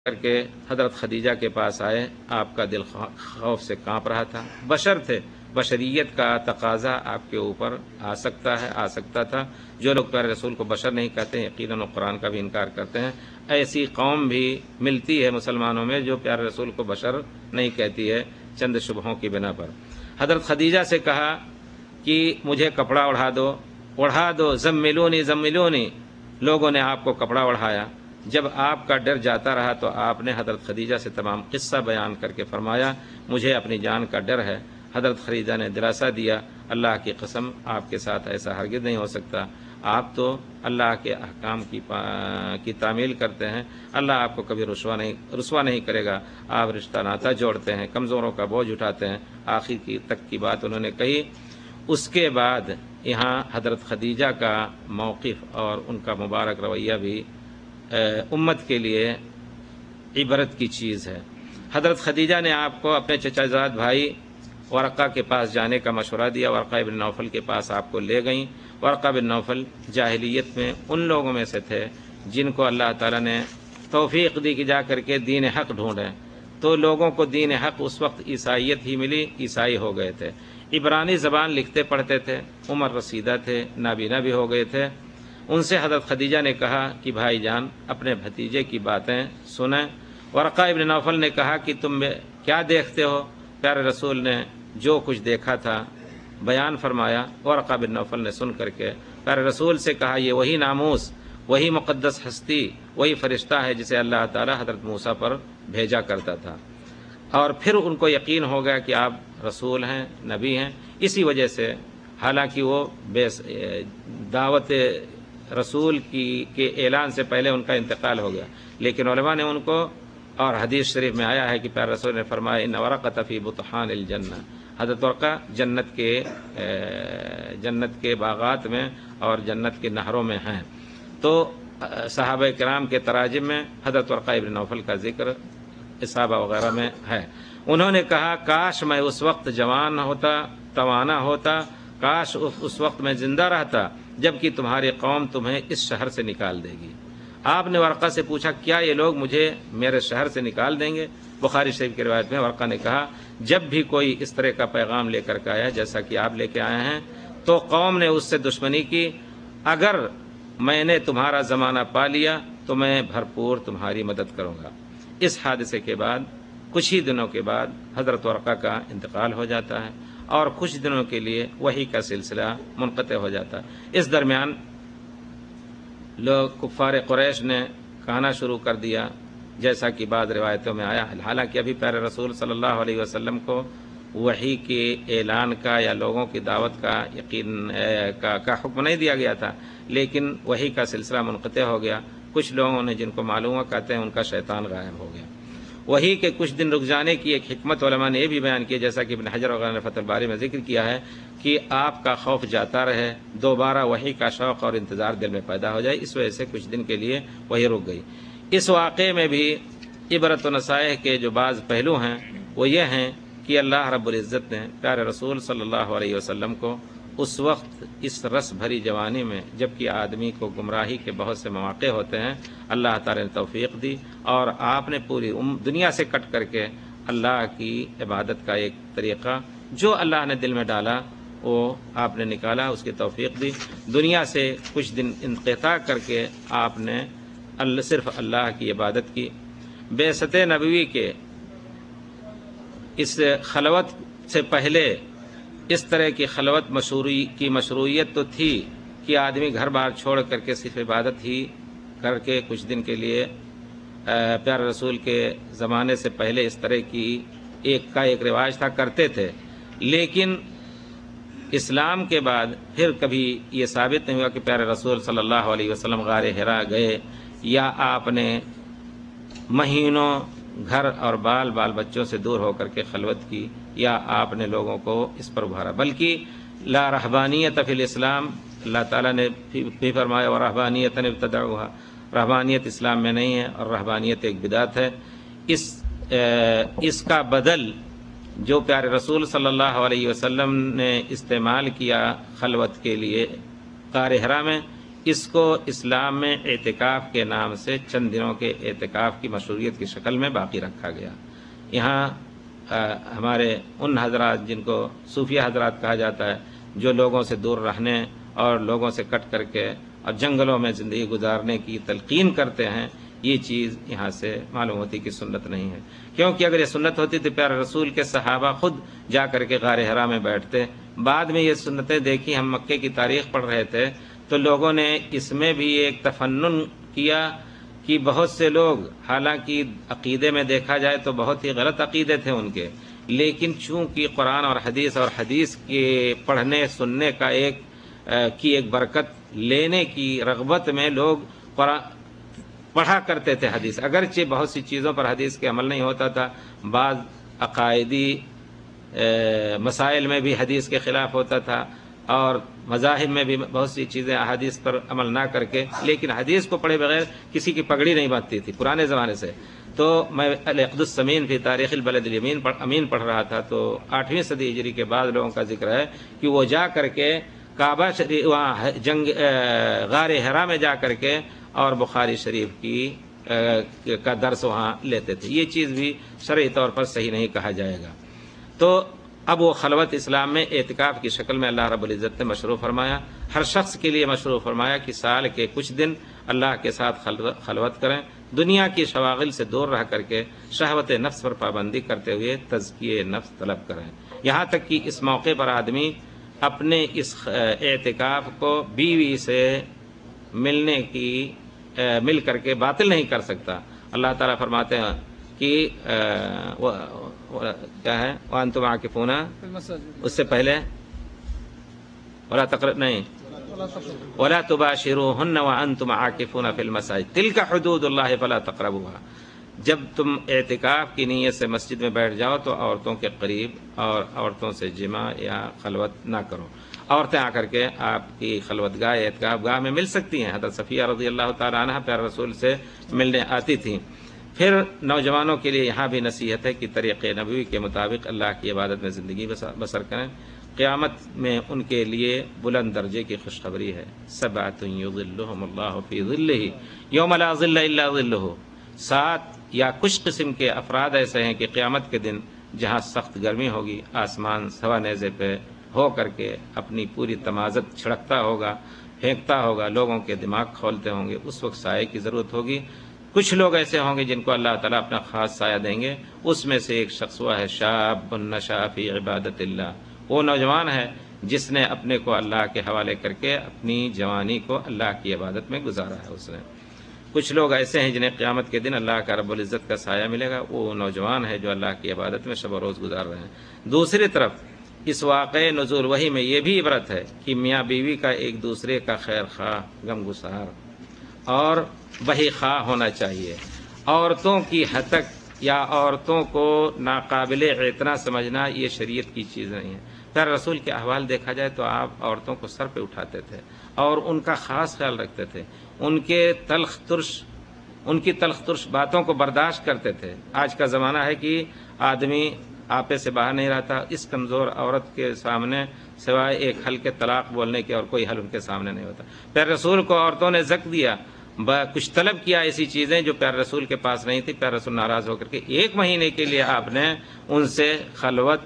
کر کے حضرت خدیجہ کے پاس آئے. آپ کا دل خوف سے کانپ رہا تھا. بشر تھے، بشریت کا تقاضا آپ کے اوپر آ سکتا تھا. جو لوگ پیارے رسول کو بشر نہیں کہتے یقیناً قرآن کا بھی انکار کرتے ہیں. ایسی قوم بھی ملتی ہے مسلمانوں میں جو پیارے رسول کو بشر نہیں کہتی ہے چند شبہوں کی بنا پر. حضرت خدیجہ سے کہا کہ مجھے کپڑا اڑھا دو، زملونی. لوگوں نے آپ کو کپڑا اڑھایا. جب آپ کا ڈر جاتا رہا تو آپ نے حضرت خدیجہ سے تمام قصہ بیان کر کے فرمایا مجھے اپنی جان کا ڈر ہے. حضرت خدیجہ نے دلاسا دیا اللہ کی قسم آپ کے ساتھ ایسا ہرگز نہیں ہو سکتا. آپ تو اللہ کے احکام کی تعمیل کرتے ہیں. اللہ آپ کو کبھی رسوا نہیں کرے گا. آپ رشتہ ناتا جوڑتے ہیں، کمزوروں کا بوجھ اٹھاتے ہیں. آخر تک کی بات انہوں نے کہی. اس کے بعد یہاں حضرت خدیجہ کا موقف اور ان کا مبارک رویہ بھی امت کے لیے عبرت کی چیز ہے. حضرت خدیجہ نے آپ کو اپنے چچا زاد بھائی ورقہ کے پاس جانے کا مشورہ دیا. ورقہ بن نوفل کے پاس آپ کو لے گئیں. ورقہ بن نوفل جاہلیت میں ان لوگوں میں سے تھے جن کو اللہ تعالیٰ نے توفیق دی کہ جا کر کے دین حق ڈھونڈیں. تو لوگوں کو دین حق اس وقت عیسائیت ہی ملی، عیسائی ہو گئے تھے. عبرانی زبان لکھتے پڑھتے تھے، عمر رسیدہ تھے، نابینا بھی ہو گئے تھے. ان سے حضرت خدیجہ نے کہا کہ بھائی جان اپنے بھتیجے کی باتیں سنیں. ورقہ ابن نوفل نے کہا کہ تم کیا دیکھتے ہو؟ پیارے رسول نے جو کچھ دیکھا تھا بیان فرمایا. ورقہ بن نوفل نے سن کر کے پیارے رسول سے کہا یہ وہی ناموس، وہی مقدس ہستی، وہی فرشتہ ہے جسے اللہ تعالی حضرت موسیٰ پر بھیجا کرتا تھا. اور پھر ان کو یقین ہو گیا کہ آپ رسول ہیں، نبی ہیں. اسی وجہ سے حالانکہ وہ دعوت رسول کے اعلان سے پہلے ان کا انتقال ہو گیا، لیکن علماء نے ان کو، اور حدیث شریف میں آیا ہے کہ پیارے رسول نے فرمایا ان ورقۃ فی بطحان الجنہ، حضرت ورقہ جنت کے باغات میں اور جنت کے نہروں میں ہیں. تو صحابہ کرام کے تراجم میں حضرت ورقہ ابن نوفل کا ذکر اصحابہ وغیرہ میں ہے. انہوں نے کہا کاش میں اس وقت جوان ہوتا، توانا ہوتا، کاش اس وقت میں زندہ رہتا جبکہ تمہاری قوم تمہیں اس شہر سے نکال دے گی. آپ نے ورقہ سے پوچھا کیا یہ لوگ مجھے میرے شہر سے نکال دیں گے؟ بخاری شریف کی روایت میں ورقہ نے کہا جب بھی کوئی اس طرح کا پیغام لے کر کے آیا جیسا کہ آپ لے کے آئے ہیں تو قوم نے اس سے دشمنی کی. اگر میں نے تمہارا زمانہ پا لیا تو میں بھرپور تمہاری مدد کروں گا. اس حادثے کے بعد کچھ ہی دنوں کے بعد حضرت ورقہ کا انتقال ہو جاتا ہے اور کچھ دنوں کے لیے وحی کا سلسلہ منقطع ہو جاتا ہے. اس درمیان لوگ کفار قریش نے کہنا شروع کر دیا جیسا کہ بعض روایتوں میں آیا. حالانکہ ابھی پیارے رسول صلی اللہ علیہ وسلم کو وحی کے اعلان کا یا لوگوں کی دعوت کا یقین کا حکم نہیں دیا گیا تھا، لیکن وحی کا سلسلہ منقطع ہو گیا. کچھ لوگوں نے جن کو معلوم ہوا کہتے ہیں ان کا شیطان غائب ہو گیا. وحی کے کچھ دن رک جانے کی ایک حکمت علماء نے یہ بھی بیان کی جیسا کہ ابن حجر وغیرہ نے فتح الباری میں ذکر کیا ہے کہ آپ کا خوف جاتا رہے، دوبارہ وحی کا شوق اور انتظار دل میں پیدا ہو جائے. اس وجہ سے کچھ دن کے لیے وحی رک گئی. اس واقعے میں بھی عبرت و نصائح کے جو بعض پہلو ہیں وہ یہ ہیں کہ اللہ رب العزت نے پیارے رسول صلی اللہ علیہ وسلم کو اس وقت اس رس بھری جوانی میں جبکہ آدمی کو گمراہی کے بہت سے مواقع ہوتے ہیں اللہ تعالی نے توفیق دی اور آپ نے پوری دنیا سے کٹ کر کے اللہ کی عبادت کا ایک طریقہ جو اللہ نے دل میں ڈالا وہ آپ نے نکالا، اس کی توفیق دی. دنیا سے کچھ دن انقطاع کر کے آپ نے صرف اللہ کی عبادت کی. بعثت نبوی کے اس خلوت سے پہلے اس طرح کی خلوت کی مشروعیت تو تھی کہ آدمی گھر بار چھوڑ کر کے صرف عبادت ہی کر کے کچھ دن کے لیے پیارے رسول کے زمانے سے پہلے اس طرح کی ایک رواج تھا کرتے تھے. لیکن اسلام کے بعد پھر کبھی یہ ثابت نہیں ہوا کہ پیارے رسول صلی اللہ علیہ وسلم غار حرا گئے یا آپ نے مہینوں گھر اور بال بچوں سے دور ہو کر کے خلوت کی یا آپ نے لوگوں کو اس پر ابھارا. بلکہ لا رہبانیت فی الاسلام، اللہ تعالیٰ نے بھی فرمایا ورہبانیۃ ابتدعوها، رہبانیت اسلام میں نہیں ہے اور رہبانیت ایک بدعت ہے. اس کا بدل جو پیارے رسول صلی اللہ علیہ وسلم نے استعمال کیا خلوت کے لیے غار حرا میں، اس کو اسلام میں اعتکاف کے نام سے چند دنوں کے اعتکاف کی مشروعیت کی شکل میں باقی رکھا گیا۔ یہاں ہمارے ان حضرات جن کو صوفیہ حضرات کہا جاتا ہے، جو لوگوں سے دور رہنے اور لوگوں سے کٹ کر کے اور جنگلوں میں زندگی گزارنے کی تلقین کرتے ہیں، یہ چیز یہاں سے معلوم ہوتی کہ سنت نہیں ہے، کیونکہ اگر یہ سنت ہوتی تو پیارے رسول کے صحابہ خود جا کر کے غار حرا میں بیٹھتے۔ بعد میں یہ سنتیں دیکھی، ہم مکے کی تاریخ پڑھ رہے تھے تو لوگوں نے اس میں بھی ایک تفنن کیا کہ بہت سے لوگ، حالانکہ عقیدے میں دیکھا جائے تو بہت ہی غلط عقیدے تھے ان کے، لیکن چونکہ قرآن اور حدیث کے پڑھنے سننے کا ایک برکت لینے کی رغبت میں لوگ پڑھا کرتے تھے حدیث، اگرچہ بہت سی چیزوں پر حدیث کے عمل نہیں ہوتا تھا، بعض عقائدی مسائل میں بھی حدیث کے خلاف ہوتا تھا، اور مذاہب میں بھی بہت سی چیزیں احادیث پر عمل نہ کر کے، لیکن حدیث کو پڑھے بغیر کسی کی پگڑی نہیں بندھتی تھی پرانے زمانے سے۔ تو میں العقد الثمین فی تاریخ البلد الامین پڑھ رہا تھا، تو 8ویں صدی ہجری کے بعد لوگوں کا ذکر ہے کہ وہ جا کر کے کعبہ شریف، وہاں غار حرا میں جا کر کے اور بخاری شریف کا درس وہاں لیتے تھے۔ یہ چیز بھی شرعی طور پر صحیح نہیں کہا جائے گا۔ تو اب وہ خلوت اسلام میں اعتکاف کی شکل میں اللہ رب العزت نے مشروع فرمایا، ہر شخص کے لیے مشروع فرمایا کہ سال کے کچھ دن اللہ کے ساتھ خلوت کریں، دنیا کی شواغل سے دور رہ کر کے شہوت نفس پر پابندی کرتے ہوئے تزکیہ نفس طلب کریں۔ یہاں تک کہ اس موقع پر آدمی اپنے اس اعتکاف کو بیوی سے مل کر کے باطل نہیں کر سکتا۔ اللہ تعالیٰ فرماتے ہیں کہ کیا ہے، وَأَنْتُمْ عَاكِفُونَ، اس سے پہلے وَلَا تُبَاشِرُوهُنَّ وَأَنْتُمْ عَاكِفُونَ فِي الْمَسَاجِدِ تِلْكَ حُدُودُ اللَّهِ فَلَا تَقْرَبُوهَا۔ جب تم اعتکاف کی نیت سے مسجد میں بیٹھ جاؤ تو عورتوں کے قریب اور عورتوں سے جماع یا خلوت نہ کرو۔ عورتیں آ کر کے آپ کی خلوت گاہ اعتکاف گاہ میں مل سکتی ہیں۔ حضرت صفیہ رضی اللہ تعالی عنہ پیارے رسول سے ملنے آتی تھیں۔ پھر نوجوانوں کے لیے یہاں بھی نصیحت ہے کہ طریق نبوی کے مطابق اللہ کی عبادت میں زندگی بسر کریں۔ قیامت میں ان کے لیے بلند درجے کی خوشخبری ہے۔ سبعۃ یظلھم اللہ فی ظلہ یوم لا ظل الا ظلہ۔ 7 یا کچھ قسم کے افراد ایسے ہیں کہ قیامت کے دن جہاں سخت گرمی ہوگی، آسمان سوا نیزے پہ ہو کر کے اپنی پوری تمازت چھڑکتا ہوگا، پھینکتا ہوگا، لوگوں کے دماغ کھولتے ہوں گے، اس وقت سائے کی ضرورت ہوگی۔ کچھ لوگ ایسے ہوں گے جن کو اللہ تعالیٰ اپنا خاص سایہ دیں گے، اس میں سے ایک شخص ہوا ہے شاب نشأ فی عبادت اللہ، وہ نوجوان ہے جس نے اپنے کو اللہ کے حوالے کر کے اپنی جوانی کو اللہ کی عبادت میں گزارا ہے اس نے۔ کچھ لوگ ایسے ہیں جنہیں قیامت کے دن اللہ کا رب العزت کا سایہ ملے گا، وہ نوجوان ہے جو اللہ کی عبادت میں شب و روز گزار رہے ہیں۔ دوسری طرف اس واقعے نزول وحی میں یہ بھی عبرت ہے کہ میاں بیوی کا ایک دوسرے کا خیر خواہ، غم گسار اور وہی خواہ ہونا چاہیے۔ عورتوں کی ہتک یا عورتوں کو ناقابل اعتنا سمجھنا یہ شریعت کی چیز نہیں ہے۔ پیارے رسول کے احوال دیکھا جائے تو آپ عورتوں کو سر پہ اٹھاتے تھے اور ان کا خاص خیال رکھتے تھے، ان کی تلخ ترش باتوں کو برداشت کرتے تھے۔ آج کا زمانہ ہے کہ آدمی آپے سے باہر نہیں رہتا، اس کمزور عورت کے سامنے سوائے ایک حل کے طلاق بولنے کے اور کوئی حل ان کے سامنے نہیں ہوتا۔ پیارے رسول کو عورتوں نے زک دیا، کچھ طلب کیا ایسی چیزیں جو پیارے رسول کے پاس نہیں تھی۔ پیارے رسول ناراض ہو کر کے 1 مہینے کے لیے آپ نے ان سے خلوت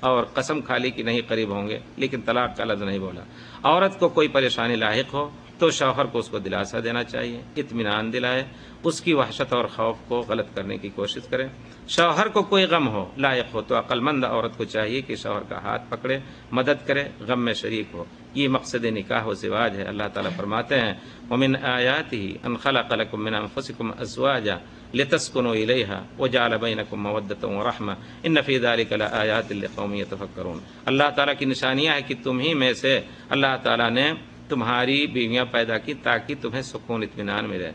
اور قسم کھا لی کہ نہیں قریب ہوں گے، لیکن طلاق کا لفظ نہیں بولا۔ عورت کو کوئی پریشانی لاحق ہو تو شوہر کو اس کو دلاسا دینا چاہیے، اطمینان دلائے، اس کی وحشت اور خوف کو غلط کرنے کی کوشش کرے۔ شوہر کو کوئی غم ہو لاحق ہو تو عقل مند عورت کو چاہیے کہ شوہر کا ہاتھ پکڑے، مدد کرے، غم میں شریک ہو۔ یہ مقصد نکاح و زواج ہے۔ اللہ تعالیٰ فرماتے ہیں وَمِنْ آيَاتِهِ أَنْ خَلَقَ لَكُم مِّنْ أَنفُسِكُمْ أَزْوَاجًا لِتَسْكُنُوا إِلَيْهَا وَجَعَلَ بَيْنَكُم مَّوَدَّةً وَرَحْمَةً إِنَّ فِي ذَلِكَ لَآيَاتٍ لِقَوْمٍ يَتَفَكَّرُونَ۔ اللہ تعالیٰ کی نشانیاں ہے کہ تم ہی میں سے اللہ تعالیٰ نے تمہاری بیویاں پیدا کی تاکہ تمہیں سکون اطمینان ملے،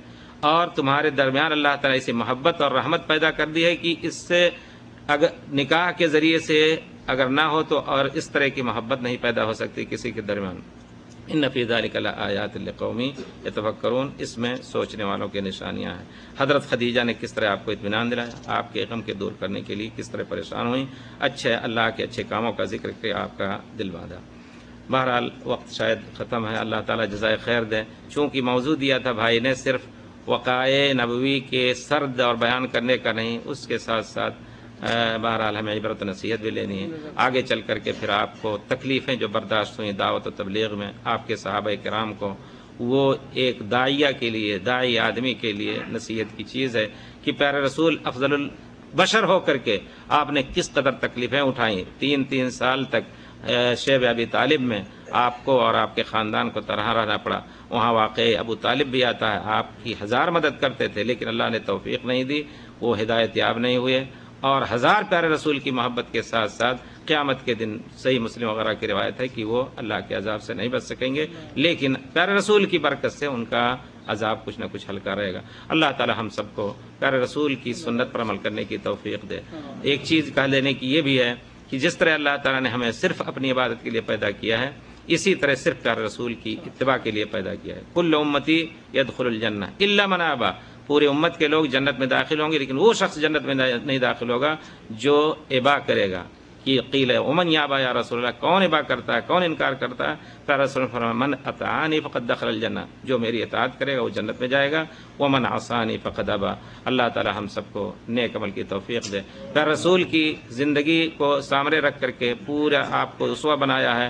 اور تمہارے درمیان اللہ تعالیٰ ایسی محبت اور رحمت پیدا کر دی ہے کہ اس سے اگر نکاح کے ذریعے سے اگر نہ ہو تو اور اس طرح کی محبت نہیں پیدا ہو سکتی کسی کے درمیان۔ ان فی ذلک لآیات لقوم یتفکرون، اس میں سوچنے والوں کی نشانیاں ہیں۔ حضرت خدیجہ نے کس طرح آپ کو اطمینان دلایا، آپ کے غم کے دور کرنے کے لیے کس طرح پریشان ہوئیں، اللہ کے اچھے کاموں کا ذکر کر آپ کا دل باندھا۔ بہرحال وقت شاید ختم ہے، اللہ تعالیٰ جزائے خیر دے۔ چونکہ موضوع دیا تھا بھائی نے صرف وقائع نبوی کے سرد اور بیان کرنے کا نہیں، اس کے ساتھ ساتھ بہرحال ہمیں عبرت و نصیحت بھی لینی ہے۔ آگے چل کر کے پھر آپ کو تکلیفیں جو برداشت ہوئیں دعوت و تبلیغ میں آپ کے صحابہ کرام کو، وہ ایک داعیہ کے لیے، داعی آدمی کے لیے نصیحت کی چیز ہے کہ پیارے رسول افضل البشر ہو کر کے آپ نے کس قدر تکلیفیں اٹھائیں۔ 3 سال تک شیب ابی طالب میں آپ کو اور آپ کے خاندان کو تنہا رہنا پڑا۔ وہاں واقع ابو طالب بھی آتا ہے، آپ کی 1000 مدد کرتے تھے، لیکن اللہ نے توفیق نہیں دی، وہ ہدایت یاب نہیں ہوئے، اور 1000 پیارے رسول کی محبت کے ساتھ ساتھ قیامت کے دن صحیح مسلم وغیرہ کی روایت ہے کہ وہ اللہ کے عذاب سے نہیں بچ سکیں گے، لیکن پیارے رسول کی برکت سے ان کا عذاب کچھ نہ کچھ ہلکا رہے گا۔ اللہ تعالی ہم سب کو پیارے رسول کی سنت پر عمل کرنے کی توفیق دے۔ ایک چیز کہہ لینے کی یہ بھی ہے کہ جس طرح اللہ تعالیٰ نے ہمیں صرف اپنی عبادت کے لیے پیدا کیا ہے، اسی طرح صرف پیارے رسول کی اتباع کے لیے پیدا کیا ہے۔ کل امتی یدخل الجنہ الا من ابا، پورے امت کے لوگ جنت میں داخل ہوں گے، لیکن وہ شخص جنت میں نہیں داخل ہوگا جو ابا کرے گا۔ کہ قیل ومن یابا یا رسول اللہ، کون ابا کرتا ہے، کون انکار کرتا ہے؟ پیارے رسول فرمایا من اطاعنی فقد دخل الجنہ، جو میری اطاعت کرے گا وہ جنت میں جائے گا، ومن عصانی فقد ابا۔ اللہ تعالی ہم سب کو نیک عمل کی توفیق دے۔ پیارے رسول کی زندگی کو سامنے رکھ کر کے پورا آپ کو اسوہ بنایا ہے،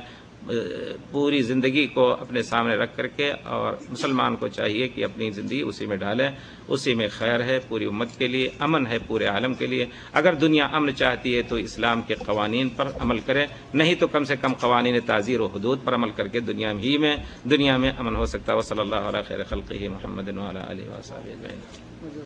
پوری زندگی کو اپنے سامنے رکھ کر کے، اور مسلمان کو چاہیے کہ اپنی زندگی اسی میں ڈالے، اسی میں خیر ہے پوری امت کے لیے، امن ہے پورے عالم کے لیے۔ اگر دنیا امن چاہتی ہے تو اسلام کے قوانین پر عمل کرے، نہیں تو کم سے کم قوانین تعزیر و حدود پر عمل کر کے دنیا میں امن ہو سکتا ہے۔ وصلی اللہ علیہ خیر خلقہ محمد وعلی آلہ وصحبہ اجمعین۔